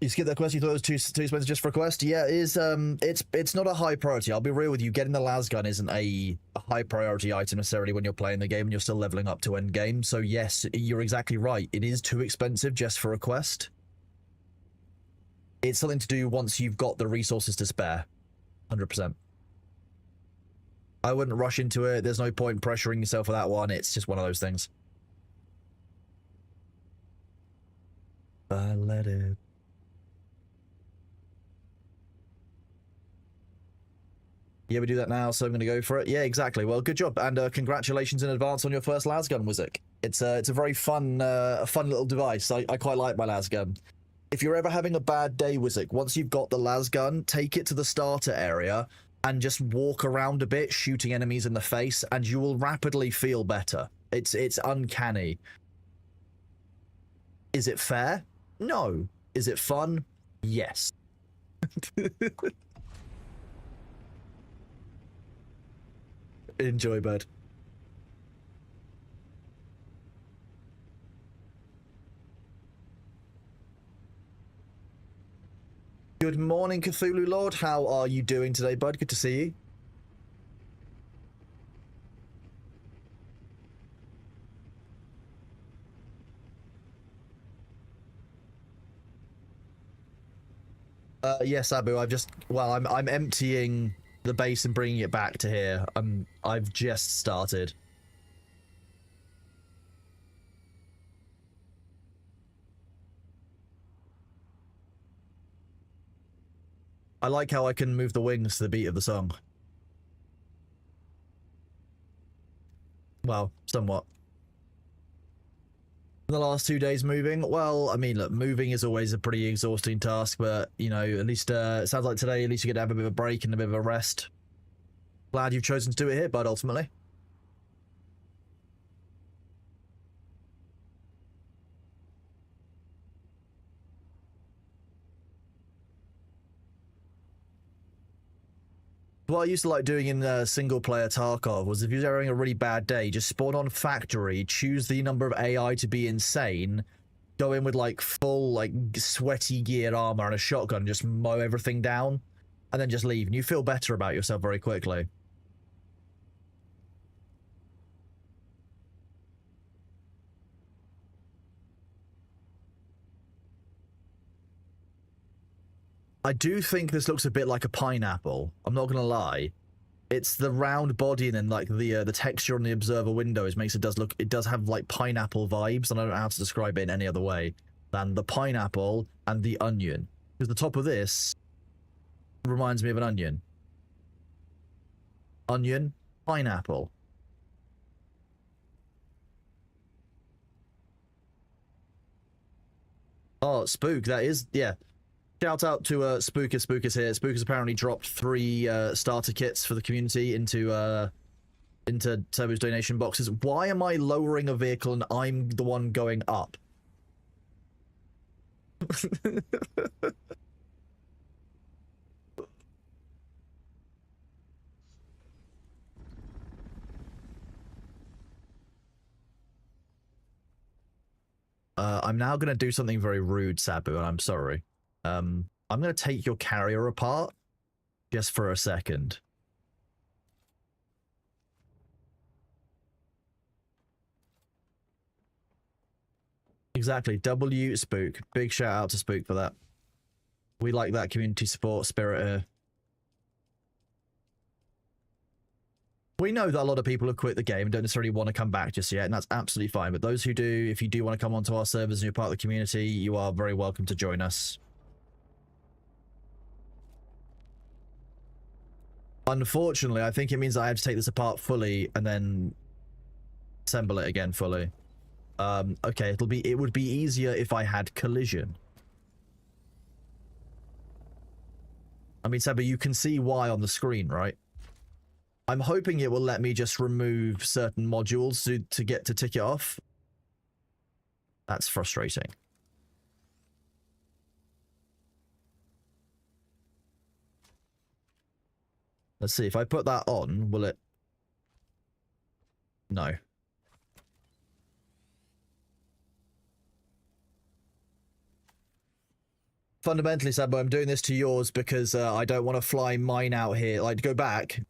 You skip that quest. You thought it was too expensive just for a quest. Yeah, it is. It's not a high priority. I'll be real with you. Getting the las gun isn't a high priority item necessarily when you're playing the game and you're still leveling up to end game. So yes, you're exactly right. It is too expensive just for a quest. It's something to do once you've got the resources to spare. 100%. I wouldn't rush into it. There's no point pressuring yourself for that one. It's just one of those things. I let it. Yeah, we do that now, so I'm going to go for it. Yeah, exactly. Well, good job, and congratulations in advance on your first lasgun, Wizik. It's a very fun little device. I quite like my lasgun. If you're ever having a bad day, Wizik, once you've got the lasgun, take it to the starter area and just walk around a bit, shooting enemies in the face, and you will rapidly feel better. It's uncanny. Is it fair? No. Is it fun? Yes. Enjoy, bud. Good morning, Cthulhu Lord. How are you doing today, bud? Good to see you. Yes, Abu. I'm emptying the base and bringing it back to here. I've just started. I like how I can move the wings to the beat of the song. Well, somewhat. the last 2 days moving? Well, I mean, look, moving is always a pretty exhausting task, but, you know, at least, it sounds like today, at least you get to have a bit of a break and a bit of a rest. Glad you've chosen to do it here, bud, ultimately. What I used to like doing in single-player Tarkov was if you're having a really bad day, just spawn on factory, choose the number of AI to be insane, go in with like full like sweaty geared armor and a shotgun, just mow everything down, and then just leave. And you feel better about yourself very quickly. I do think this looks a bit like a pineapple. I'm not gonna lie. It's the round body and then like the texture on the observer windows makes it does have like pineapple vibes, and I don't know how to describe it in any other way than the pineapple and the onion. Because the top of this reminds me of an onion. Onion, pineapple. Oh, Spook, that is, yeah. Shout out to Spooker. Spooker's here. Spooker's apparently dropped 3 starter kits for the community into Turbo's donation boxes. Why am I lowering a vehicle and I'm the one going up? I'm now going to do something very rude, Sabu, and I'm sorry. I'm going to take your carrier apart just for a second. Exactly. W Spook. Big shout out to Spook for that. We like that community support spirit here. We know that a lot of people have quit the game and don't necessarily want to come back just yet, and that's absolutely fine. But those who do, if you do want to come onto our servers and you're part of the community, you are very welcome to join us. Unfortunately, I think it means I have to take this apart fully and then assemble it again fully. Okay, it would be easier if I had collision. I mean, Sabu, you can see why on the screen, right? I'm hoping it will let me just remove certain modules to get to tick it off. That's frustrating. Let's see, if I put that on, will it... No. Fundamentally, Sabu, I'm doing this to yours because I don't want to fly mine out here. Like, go back,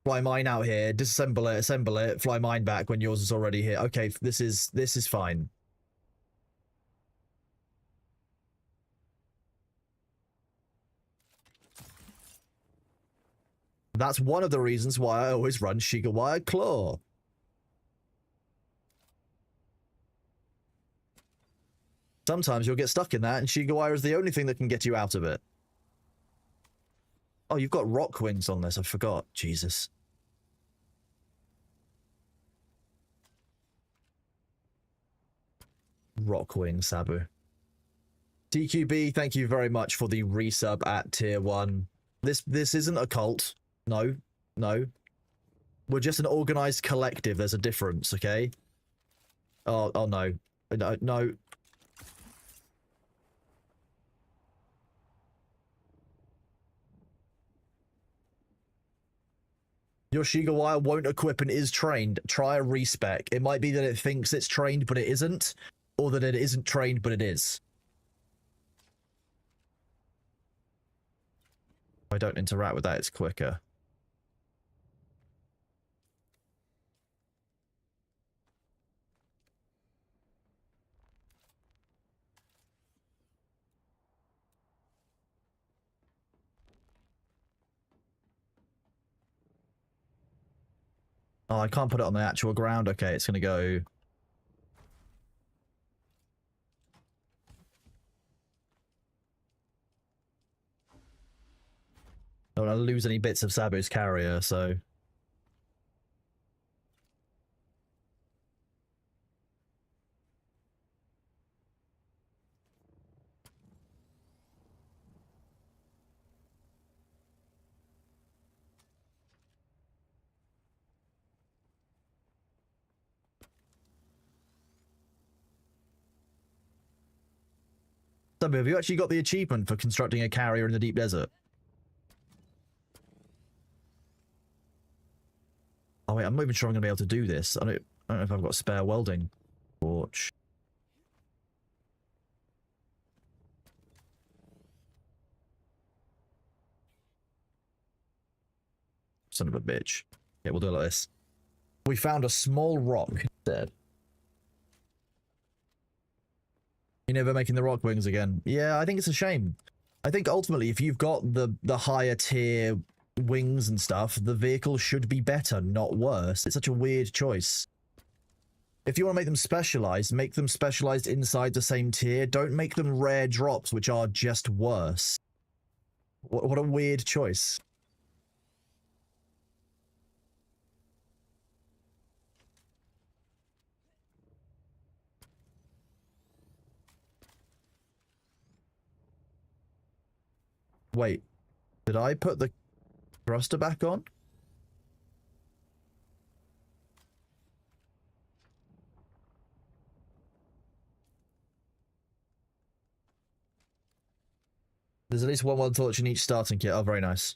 fly mine out here, disassemble it, assemble it, fly mine back when yours is already here. Okay, this is fine. That's one of the reasons why I always run Shigawire Claw. Sometimes you'll get stuck in that, and Shigawire is the only thing that can get you out of it. Oh, you've got rock wings on this. I forgot. Jesus. Rock wings, Sabu. DQB, thank you very much for the resub at tier 1. This isn't a cult. No. No. We're just an organized collective. There's a difference, okay? Oh no. No, no. Your Shigawire won't equip and is trained. Try a respec. It might be that it thinks it's trained, but it isn't. Or that it isn't trained, but it is. If I don't interact with that, it's quicker. Oh, I can't put it on the actual ground. Okay, it's going to go... I don't want to lose any bits of Sabu's carrier, so... Stubby, have you actually got the achievement for constructing a carrier in the deep desert? Oh wait, I'm not even sure I'm going to be able to do this. I don't know if I've got a spare welding torch. Son of a bitch. Yeah, we'll do it like this. We found a small rock instead. You're never making the rock wings again. Yeah, I think it's a shame. I think ultimately, if you've got the higher tier wings and stuff, the vehicle should be better, not worse. It's such a weird choice. If you want to make them specialized inside the same tier. Don't make them rare drops, which are just worse. What a weird choice. Wait, did I put the thruster back on? There's at least one torch in each starting kit. Oh, very nice.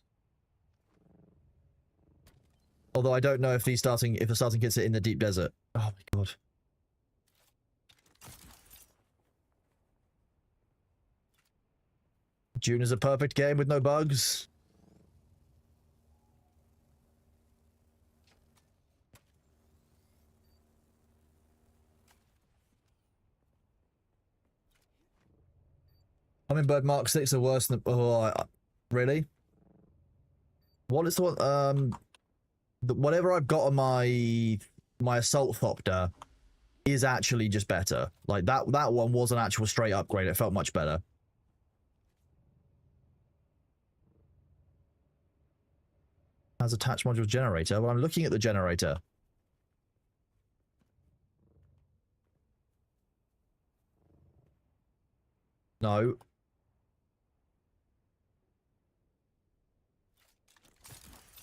Although I don't know if the starting kits are in the deep desert. Oh my god. Dune is a perfect game with no bugs. Hummingbird Mark 6 are worse than... Oh, really? What is the one... whatever I've got on my assault thopter is actually just better. Like, that one was an actual straight upgrade. It felt much better. Has attached module generator. Well, I'm looking at the generator. No.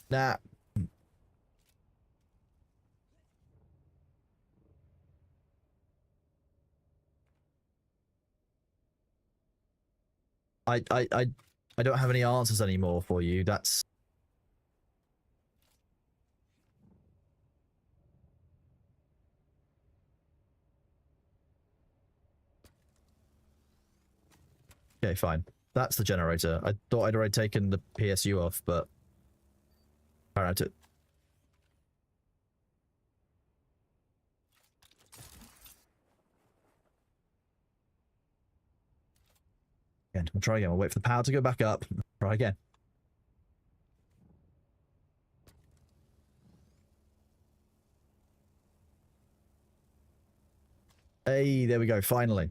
Nah. I don't have any answers anymore for you. That's... Okay, fine. That's the generator. I thought I'd already taken the PSU off, but... Apparently... Again, we'll try again. We'll wait for the power to go back up. Try again. Hey, there we go, finally.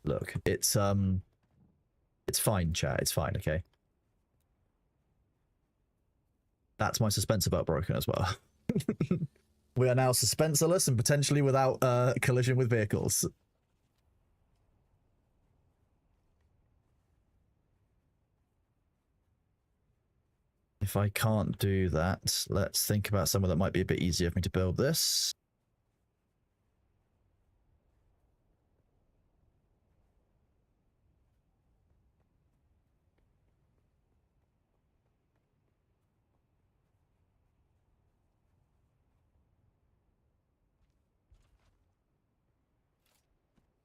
Look, it's fine, chat. It's fine, okay? That's my suspensor belt broken as well. We are now suspensorless and potentially without collision with vehicles. If I can't do that, let's think about somewhere that might be a bit easier for me to build this.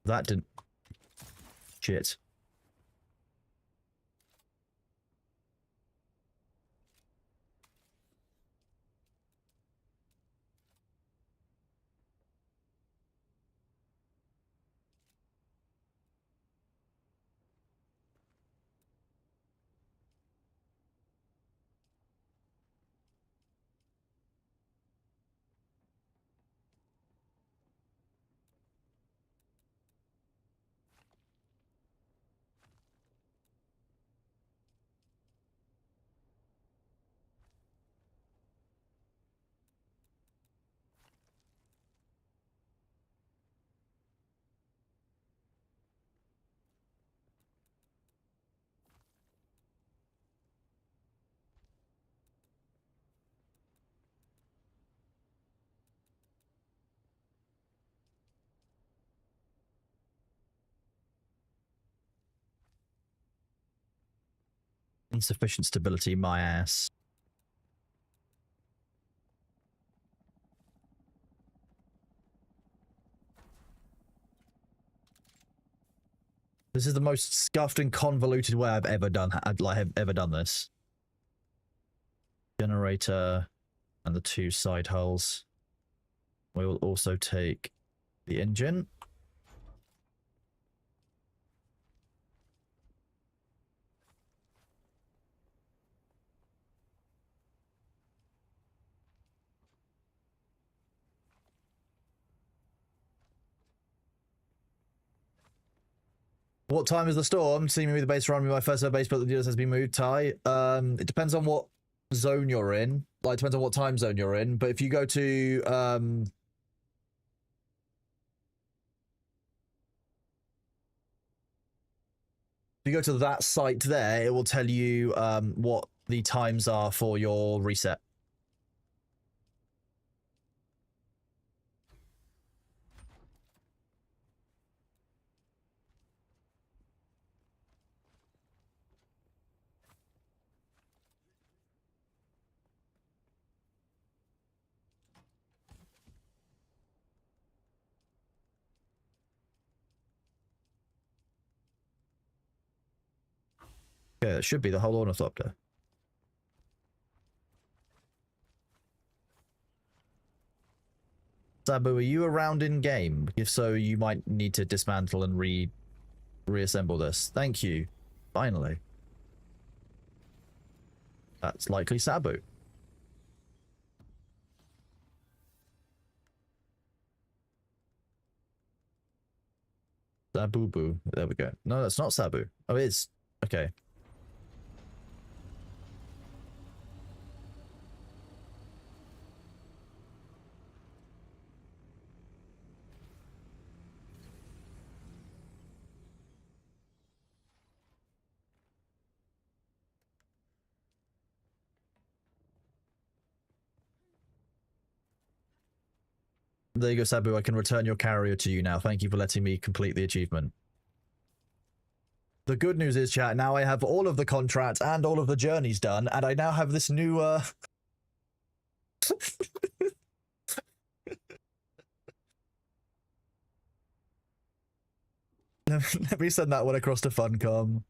That didn't... Shit. Insufficient stability, my ass. This is the most scuffed and convoluted way I've ever done. I've ever done this. Generator and the 2 side hulls. We will also take the engine. What time is the storm? See me with the base around me. My first base, but the dealers has been moved. Ty. It depends on what zone you're in. Like, it depends on what time zone you're in. But if you go to if you go to that site there, it will tell you what the times are for your reset. Yeah, it should be the whole ornithopter. Sabu, are you around in game? If so, you might need to dismantle and reassemble this. Thank you. Finally. That's likely Sabu. Sabu-boo. There we go. No, that's not Sabu. Oh, it is. Okay. There you go, Sabu. I can return your carrier to you now. Thank you for letting me complete the achievement. The good news is, chat, now I have all of the contracts and all of the journeys done, and I now have this new, Let me send that one across to Funcom.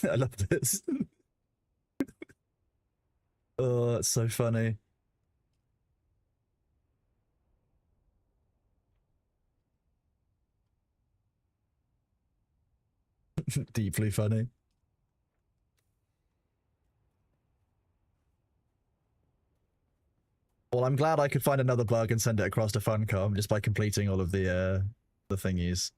I love this. Oh, it's so funny. Deeply funny. Well, I'm glad I could find another bug and send it across to Funcom just by completing all of the thingies.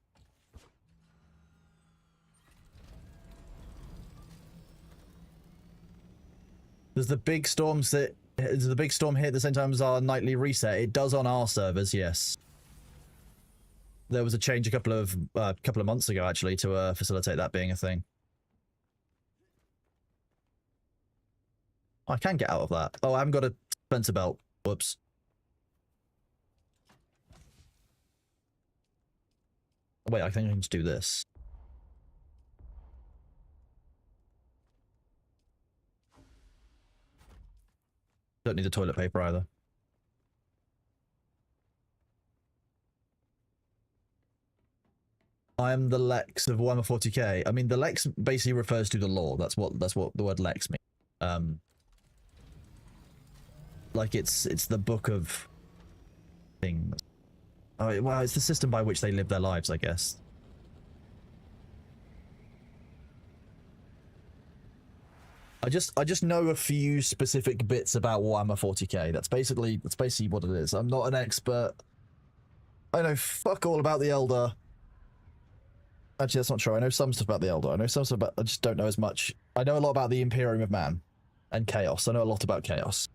Does the big storm hit at the same time as our nightly reset? It does on our servers, yes. There was a change a couple of months ago, actually, to facilitate that being a thing. I can get out of that. Oh, I haven't got a Spencer belt. Whoops. Wait, I think I can just do this. Don't need the toilet paper either. I am the Lex of Warhammer 40k. I mean, the Lex basically refers to the lore. That's what the word Lex means. Like it's the book of things. Oh, well, it's the system by which they live their lives, I guess. I just know a few specific bits about Warhammer 40k. That's basically what it is. I'm not an expert. I know fuck all about the Elder. Actually, that's not true. I know some stuff about the Elder. I know some stuff about. I just don't know as much. I know a lot about the Imperium of Man and Chaos. I know a lot about Chaos,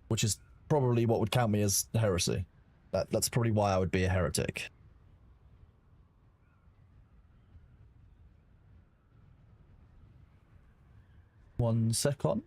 which is probably what would count me as heresy. That's probably why I would be a heretic. One second.